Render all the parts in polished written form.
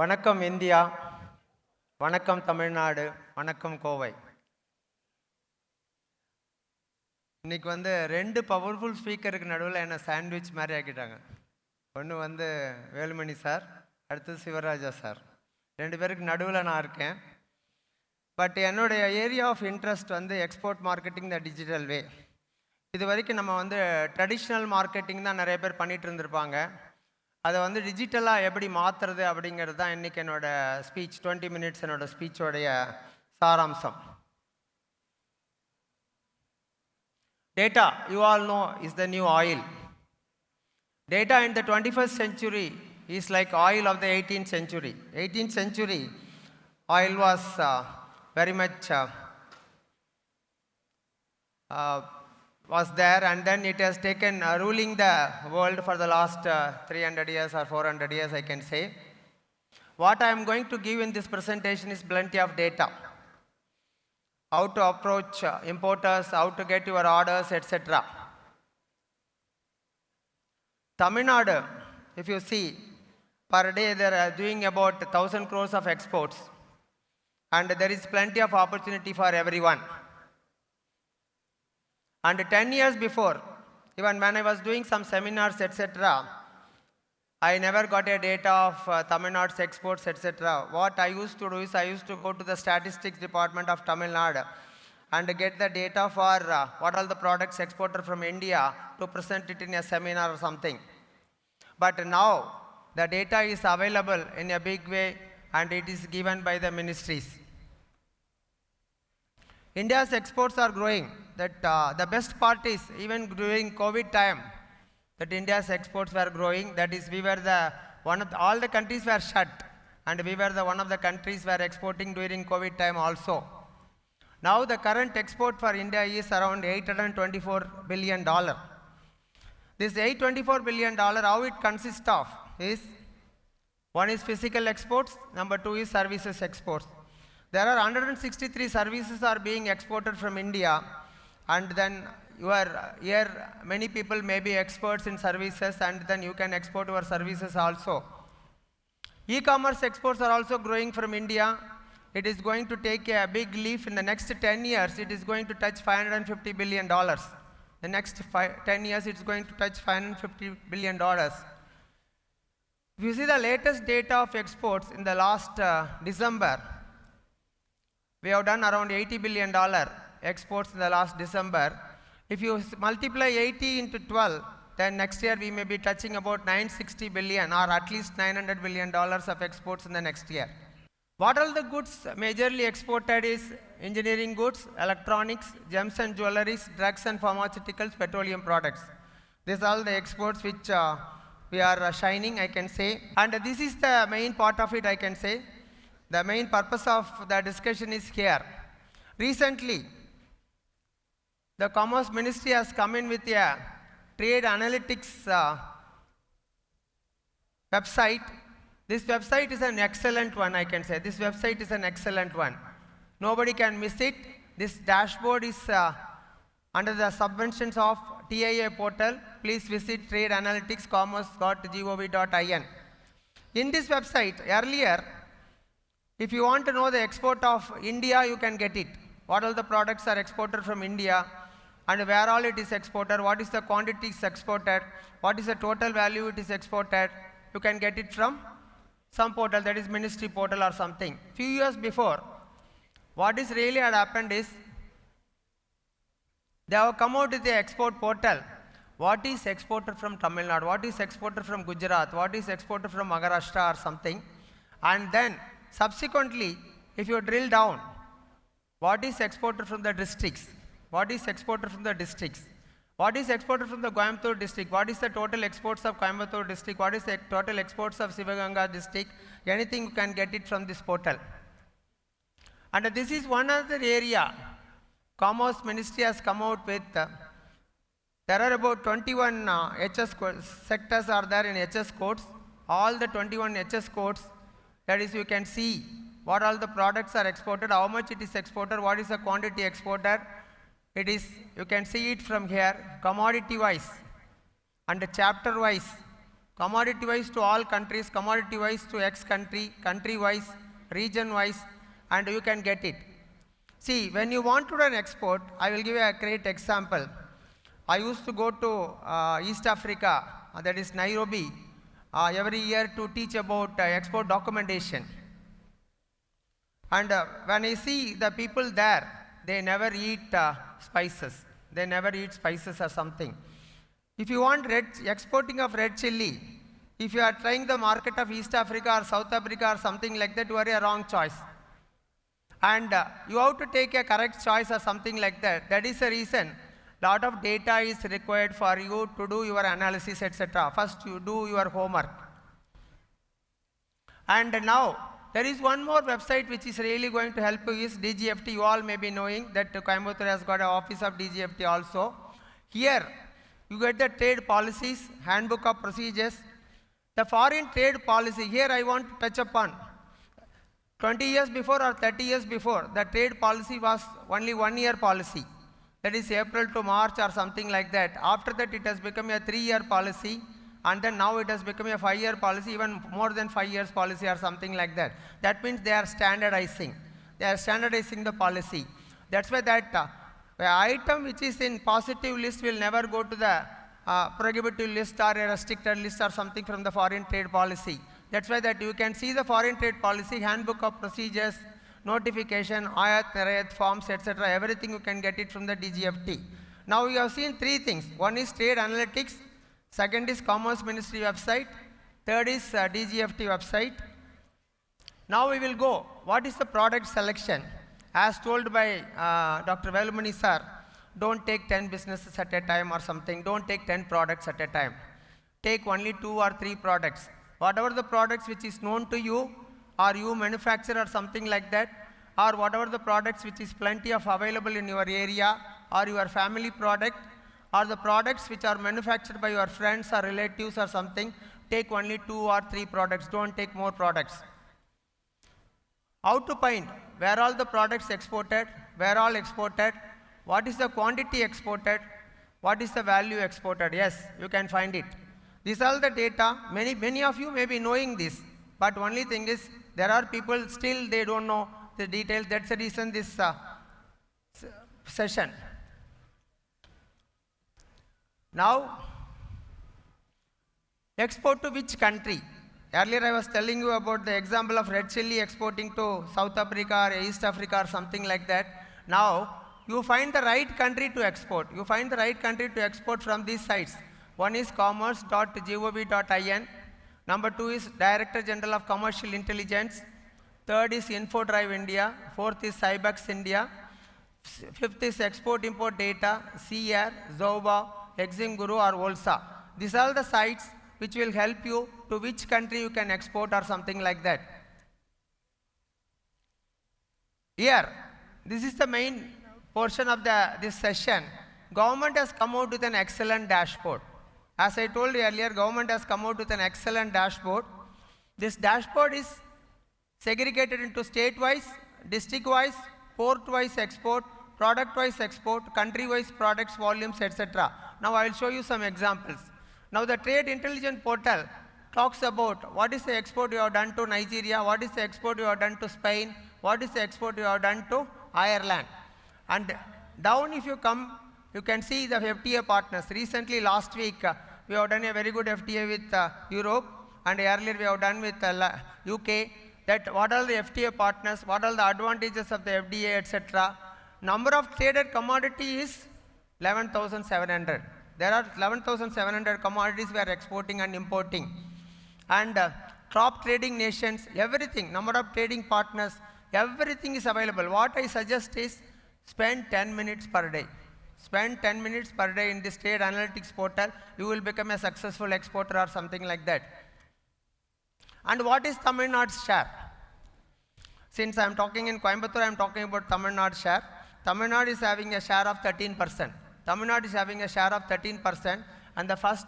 வணக்கம் இந்தியா, வணக்கம் தமிழ்நாடு, வணக்கம் கோவை. இன்னைக்கு ரெண்டு பவர்ஃபுல் ஸ்பீக்கருக்கு நடுவில் என்ன சாண்ட்விச் மாதிரி ஆக்கிட்டாங்க. ஒன்று வேலுமணி சார், அடுத்தது சிவராஜா சார். ரெண்டு பேருக்கு நடுவில் நான் இருக்கேன். பட் என்னுடைய area of interest export marketing the digital way. இது வரைக்கும் நம்ம ட்ரெடிஷ்னல் மார்க்கெட்டிங் தான் நிறைய பேர் பண்ணிகிட்டு இருந்திருப்பாங்க. அதை டிஜிட்டலாக எப்படி மாற்றுறது அப்படிங்கிறது தான் இன்றைக்கி என்னோடய ஸ்பீச். 20 minutes என்னோடய ஸ்பீச்சோடைய சாராம்சம். Data, you all know, is the new oil. Data in the 21st century is like oil of the 18th century. 18th century, oil was very much was there, and then it has taken ruling the world for the last 300 years or 400 years, I can say. What I am going to give in this presentation is plenty of data. How to approach importers, how to get your orders, etc. Tamil Nadu, if you see, per day they are doing about 1,000 crores of exports, and there is plenty of opportunity for everyone. And 10 years before, even when I was doing some seminars, etc., I never got a data of Tamil Nadu's exports, etc. What I used to do is I used to go to the statistics department of Tamil Nadu and get the data for what all the products exported from India to present it in a seminar or something. But now the data is available in a big way and it is given by the ministries. India's exports are growing. That the best part is, even during COVID time, that India's exports were growing. That is, we were all the countries were shut, and we were one of the countries were exporting during COVID time also. Now the current export for India is around $824 billion. This $824 billion, how it consists of is, one is physical exports, number two is services exports. There are 163 services are being exported from India, and then here many people may be experts in services, and then you can export your services also. E-commerce exports are also growing from India. It is going to take a big leap in the next 10 years. It is going to touch $550 billion. The next 10 years it is going to touch $550 billion. If you see the latest data of exports in the last December, we have done around $80 billion exports in the last December. If you multiply 80 into 12, then next year we may be touching about $960 billion or at least $900 billion of exports in the next year. What all the goods majorly exported is engineering goods, electronics, gems and jewelries, drugs and pharmaceuticals, petroleum products. These are all the exports which we are shining, I can say. And this is the main part of it, I can say. The main purpose of the discussion is here. Recently, the Commerce Ministry has come in with a trade analytics website. This website is an excellent one, I can say. This website is an excellent one. Nobody can miss it. This dashboard is under the subventions of TIA portal. Please visit tradeanalyticscommerce.gov.in. In this website, earlier, if you want to know the export of India, you can get it. What all the products are exported from India and where all it is exported, what is the quantities exported, what is the total value it is exported. You can get it from some portal, that is ministry portal or something. Few years before, what is really had happened is, they have come out with the export portal. What is exported from Tamil Nadu, what is exported from Gujarat, what is exported from Maharashtra or something. And then subsequently, if you drill down, what is exported from the districts, what is exported from the districts, what is exported from the Coimbatore district, what is the total exports of Coimbatore district, what is the total exports of Sivaganga district, anything you can get it from this portal. And this is one other area Commerce Ministry has come out with. There are about 21 HS sectors are there in HS codes. All the 21 HS codes, that is, you can see what all the products are exported, how much it is exported, what is the quantity exported. It is, you can see it from here, commodity wise and chapter wise. commodity-wise to all countries, commodity-wise to X country, country-wise, region-wise, and you can get it. See, when you want to do an export, I will give you a great example. I used to go to East Africa, that is Nairobi, every year to teach about export documentation. And when I see the people there, they never eat spices. They never eat spices or something. If you want exporting of red chili, if you are trying the market of East Africa or South Africa or something like that, you are a wrong choice. And you have to take a correct choice or something like that. That is the reason lot of data is required for you to do your analysis, etc. First, you do your homework. And now, there is one more website which is really going to help you is DGFT. You all may be knowing that Coimbatore has got an office of DGFT also. Here, you get the trade policies, handbook of procedures. The foreign trade policy, here I want to touch upon. 20 years before or 30 years before, the trade policy was only 1 year policy. That is April to March or something like that. After that, it has become a 3-year policy. And then now it has become a 5-year policy, even more than 5 years policy or something like that. That means they are standardizing. They are standardizing the policy. That's why that the item which is in positive list will never go to the prohibitive list or a restricted list or something from the foreign trade policy. That's why that you can see the foreign trade policy, handbook of procedures, notification, ayat, narayat, forms, etc. Everything you can get it from the DGFT. Now you have seen 3 things. One is trade analytics. Second is Commerce Ministry website. Third is DGFT website. Now we will go. What is the product selection? As told by Dr. Velumani sir, don't take 10 businesses at a time or something. Don't take 10 products at a time. Take only 2 or 3 products. Whatever the products which is known to you, or you manufacture or something like that, or whatever the products which is plenty of available in your area, or your family product, or the products which are manufactured by your friends or relatives or something, take only 2 or 3 products, don't take more products. How to find where all the products exported, where all exported, what is the quantity exported, what is the value exported? Yes, you can find it. These are the data. Many of you may be knowing this, but only thing is there are people still they don't know the details. That's the reason this session. Now, export to which country? Earlier I was telling you about the example of red chili exporting to South Africa or East Africa or something like that. Now, you find the right country to export. You find the right country to export from these sites. One is commerce.gov.in. Number 2 is Director General of Commercial Intelligence. Third is InfoDrive India. Fourth is Cybex India. Fifth is Export Import Data, CR, Zoba, Exim Guru or Volsa. These are the sites which will help you to which country you can export or something like that. Here, this is the main portion of this session. Government has come out with an excellent dashboard. As I told you earlier, government has come out with an excellent dashboard. This dashboard is segregated into state-wise, district-wise, port-wise export, product-wise export, country-wise products, volumes, etc. Now I will show you some examples. Now the Trade Intelligence Portal talks about what is the export you have done to Nigeria, what is the export you have done to Spain, what is the export you have done to Ireland. And down if you come, you can see the FTA partners. Recently, last week, we have done a very good FTA with Europe, and earlier we have done with UK. That what are the FTA partners, what are the advantages of the FDA, etc. Number of traded commodity is 11,700. There are 11,700 commodities we are exporting and importing. And top trading nations, everything, number of trading partners, everything is available. What I suggest is spend 10 minutes per day. Spend 10 minutes per day in this trade analytics portal, you will become a successful exporter or something like that. And what is Tamil Nadu's share? Since I am talking in Coimbatore, I am talking about Tamil Nadu share. Tamil Nadu is having a share of 13%. Tamil Nadu is having a share of 13%, and the first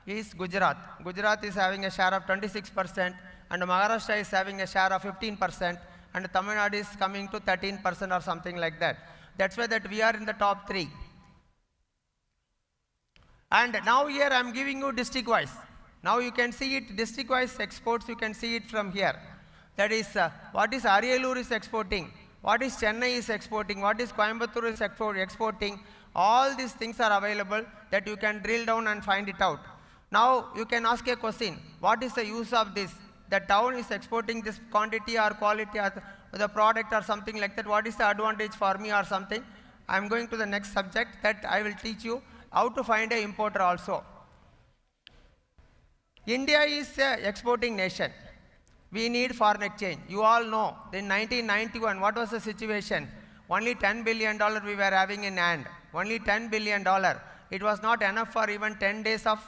is Gujarat. Gujarat is having a share of 26%, and Maharashtra is having a share of 15%, and Tamil Nadu is coming to 13% or something like that. That's why that we are in the top 3. And now here I am giving you district wise. Now you can see it district-wise exports, you can see it from here. That is, what is Ariyalur is exporting, what is Chennai is exporting, what is Coimbatore is exporting. All these things are available that you can drill down and find it out. Now you can ask a question, what is the use of this? The town is exporting this quantity or quality or the product or something like that. What is the advantage for me or something? I am going to the next subject that I will teach you how to find an importer also. India is an exporting nation. We need foreign exchange. You all know, in 1991, what was the situation? Only $10 billion we were having in hand. Only $10 billion. It was not enough for even 10 days of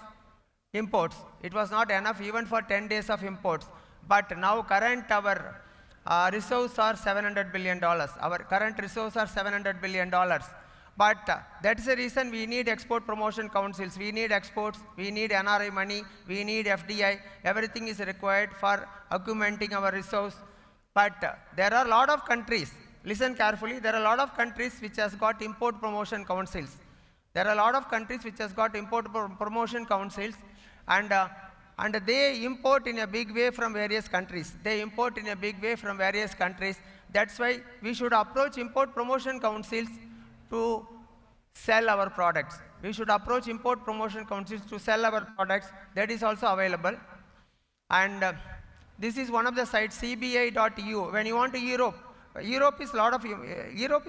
imports. It was not enough even for 10 days of imports. But now current our reserves are $700 billion. Our current reserves are $700 billion. But that is the reason we need export promotion councils. We need exports, we need NRI money, we need FDI. Everything is required for augmenting our resource. But there are a lot of countries, listen carefully, there are a lot of countries which has got import promotion councils. There are a lot of countries which has got import promotion councils, and they import in a big way from various countries. They import in a big way from various countries. That's why we should approach import promotion councils to sell our products. We should approach import promotion councils to sell our products. That is also available. And this is one of the sites, cbi.eu. When you want to Europe is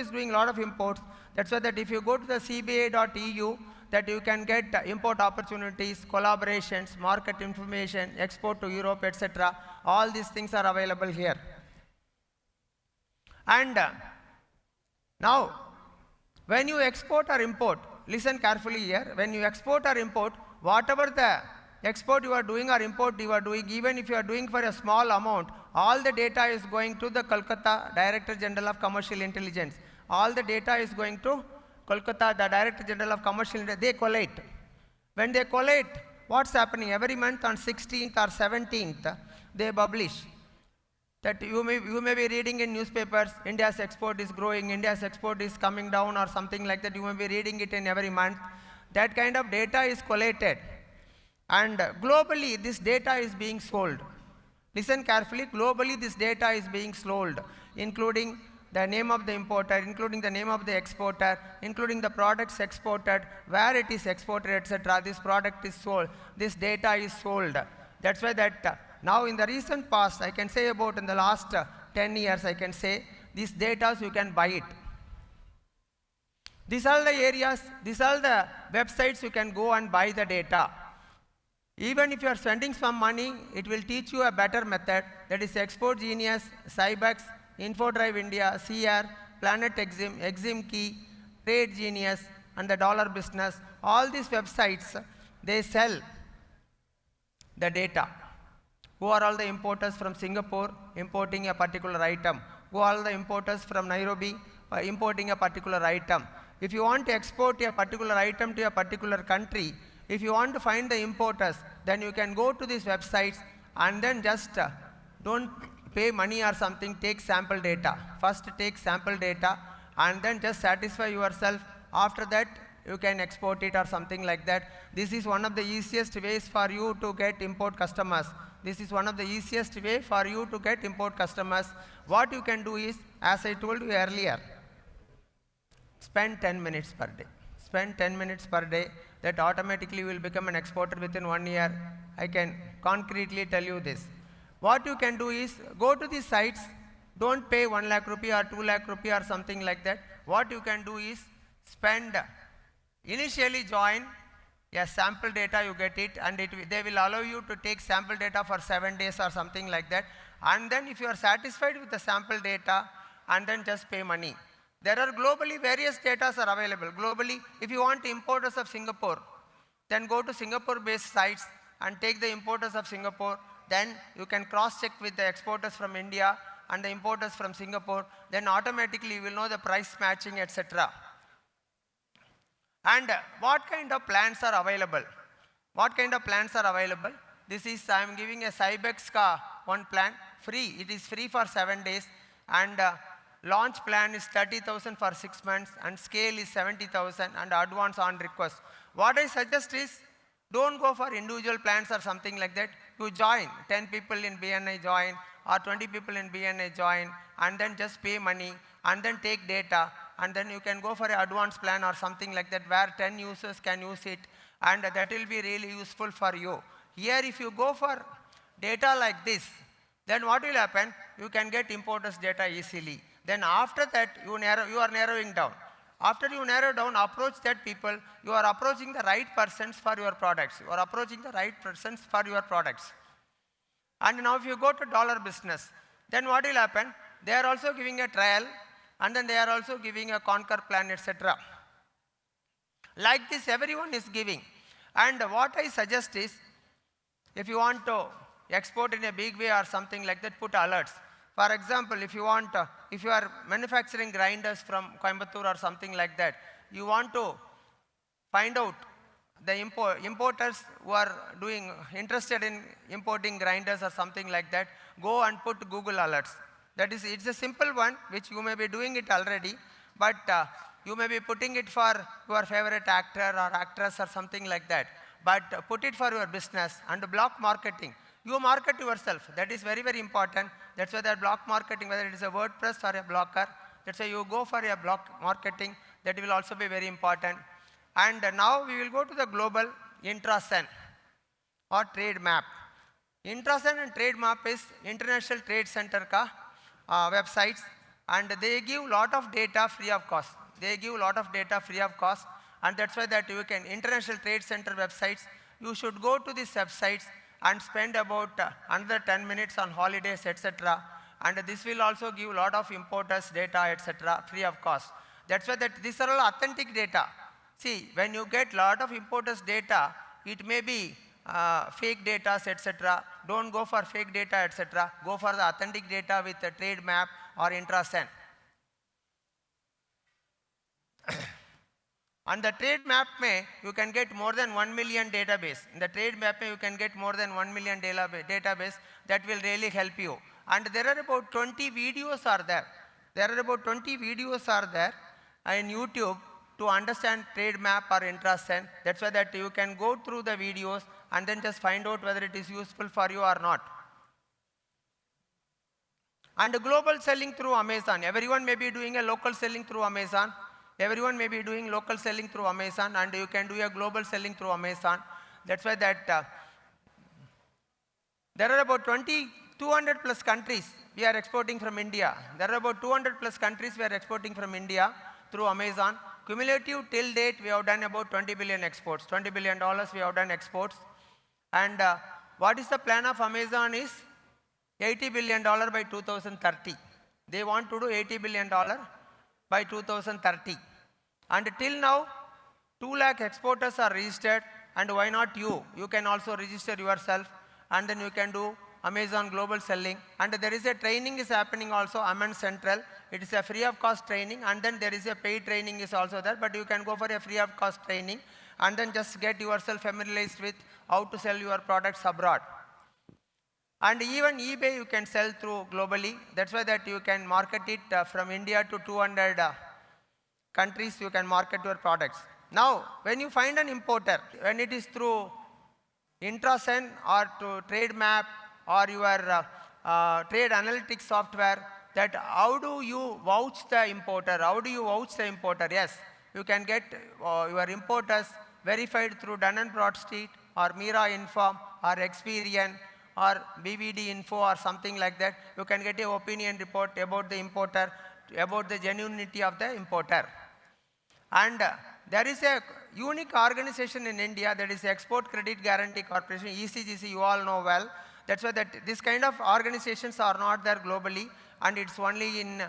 doing a lot of imports. That's why that if you go to the cbi.eu, that you can get import opportunities, collaborations, market information, export to Europe, etc. All these things are available here. And now, when you export or import, listen carefully here, when you export or import, whatever the export you are doing or import you are doing, even if you are doing for a small amount, all the data is going to the Kolkata Director General of Commercial Intelligence. All the data is going to Kolkata, the Director General of Commercial Intelligence. They collate. When they collate, what's happening? Every month on 16th or 17th, they publish. That you may be reading in newspapers, India's export is growing, India's export is coming down or something like that. You may be reading it in every month. That kind of data is collated. And globally, this data is being sold. Listen carefully, globally this data is being sold, including the name of the importer, including the name of the exporter, including the products exported, where it is exported, etc. This product is sold, this data is sold. That's why that now in the recent past, I can say about in the last 10 years, I can say, these data you can buy it. These are the areas, these are the websites you can go and buy the data. Even if you are spending some money, it will teach you a better method, that is Export Genius, Cybex, InfoDrive India, CR, Planet Exim, EximKey, Trade Genius, and the Dollar Business. All these websites, they sell the data. Who are all the importers from Singapore importing a particular item? Who are all the importers from Nairobi importing a particular item? If you want to export a particular item to a particular country, if you want to find the importers, then you can go to these websites and then just don't pay money or something, take sample data. First take sample data and then just satisfy yourself. After that, you can export it or something like that. This is one of the easiest ways for you to get import customers. This is one of the easiest way for you to get import customers. What you can do is, as I told you earlier, spend 10 minutes per day. Spend 10 minutes per day, that automatically you will become an exporter within 1 year. I can concretely tell you this. What you can do is, go to these sites, don't pay 1 lakh rupee or 2 lakh rupee or something like that. What you can do is, initially join, sample data you get it, and they will allow you to take sample data for 7 days or something like that. And then if you are satisfied with the sample data, and then just pay money. There are globally various data are available. Globally, if you want importers of Singapore, then go to Singapore-based sites and take the importers of Singapore. Then you can cross-check with the exporters from India and the importers from Singapore. Then automatically you will know the price matching, etc. And what kind of plans are available? What kind of plans are available? This is, I am giving a Cybex one plan, free. It is free for 7 days, and launch plan is 30,000 for 6 months, and scale is 70,000, and advance on request. What I suggest is, Don't go for individual plans or something like that. You join, 10 people in BNI join or 20 people in BNI join, and then just pay money and then take data, and then you can go for an advanced plan or something like that where 10 users can use it, and that will be really useful for you. Here if you go for data like this, then what will happen? You can get importers data easily. Then after that you are narrowing down. After you narrow down, approach that people, you are approaching the right persons for your products. You are approaching the right persons for your products. And now if you go to dollar business, then what will happen? They are also giving a trial, and then they are also giving a conquer plan, etc. Like this everyone is giving. And what I suggest is, if you want to export in a big way or something like that, put alerts. For example, if you are manufacturing grinders from Coimbatore or something like that, you want to find out the importers who are interested in importing grinders or something like that, go and put Google alerts. That is, it's a simple one which you may be doing it already, but you may be putting it for your favorite actor or actress or something like that. But put it for your business and block marketing. You market yourself. That is very, very important. That's why that block marketing, whether it is a WordPress or a blocker, that's why you go for a block marketing. That will also be very important. And now we will go to the global Intrasen or trade map. Intrasen and trade map is International Trade Center ka websites, and they give lot of data free of cost. They give lot of data free of cost, and that's why that you can, International Trade Center websites, you should go to these websites and spend about another 10 minutes on holidays, etc. And this will also give lot of importers data, etc. free of cost. That's why that these are all authentic data. See, when you get lot of importers data, it may be fake data, etc. Don't go for fake data, etc. Go for the authentic data with a trade map or Intrasen. On the trade map you can get more than 1 million database. In the trade map you can get more than 1 million database. That will really help you. And there are about 20 videos are there. There are about 20 videos are there in YouTube to understand trade map or Intrasen. That's why that you can go through the videos and then just find out whether it is useful for you or not. And global selling through Amazon. Everyone may be doing a local selling through Amazon. Everyone may be doing local selling through Amazon, and you can do a global selling through Amazon. That's why that there are about 200 plus countries we are exporting from India. There are about 200 plus countries we are exporting from India through Amazon. Cumulative till date we have done about 20 billion exports. $20 billion we have done exports. And what is the plan of Amazon is $80 billion by 2030. They want to do $80 billion by 2030. And till now, 2 lakh exporters are registered, and why not you? You can also register yourself, and then you can do Amazon global selling. And there is a training is happening also, Amman Central. It is a free of cost training, and then there is a paid training is also there, but you can go for a free of cost training and then just get yourself familiarized with how to sell your products abroad. And even eBay you can sell through globally. That's why that you can market it from India to 200 countries you can market your products. Now, when you find an importer, when it is through Intrasen or to trade map or your trade analytics software, that how do you vouch the importer? How do you vouch the importer? Yes, you can get your importers verified through Dun & Bradstreet or Mira Inform or Experian or BVD Info or something like that. You can get an opinion report about the importer, about the genuinity of the importer. And there is a unique organization in India, that is Export Credit Guarantee Corporation, ECGC, you all know well. That's why that this kind of organizations are not there globally, and it's only in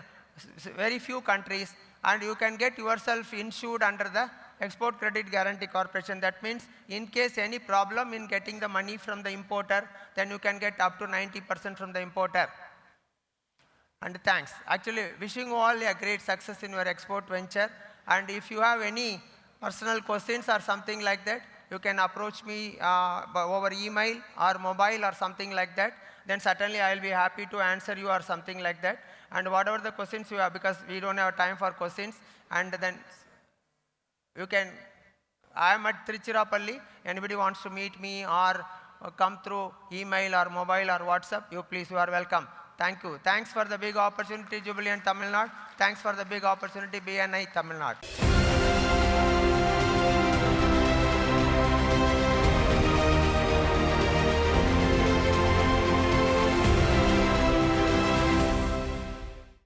very few countries, and you can get yourself insured under the Export Credit Guarantee Corporation. That means in case any problem in getting the money from the importer, then you can get up to 90% from the importer. And thanks. Actually, wishing you all a great success in your export venture. And if you have any personal questions or something like that, you can approach me over email or mobile or something like that. Then certainly I will be happy to answer you or something like that. And whatever the questions you have, because we don't have time for questions, and then you can I am at Trichirappalli. Anybody wants to meet me or come through email or mobile or WhatsApp, you are welcome. Thank you. Thanks for the big opportunity, Jubilant Tamil Nadu. Thanks for the big opportunity, BNI Tamil Nadu.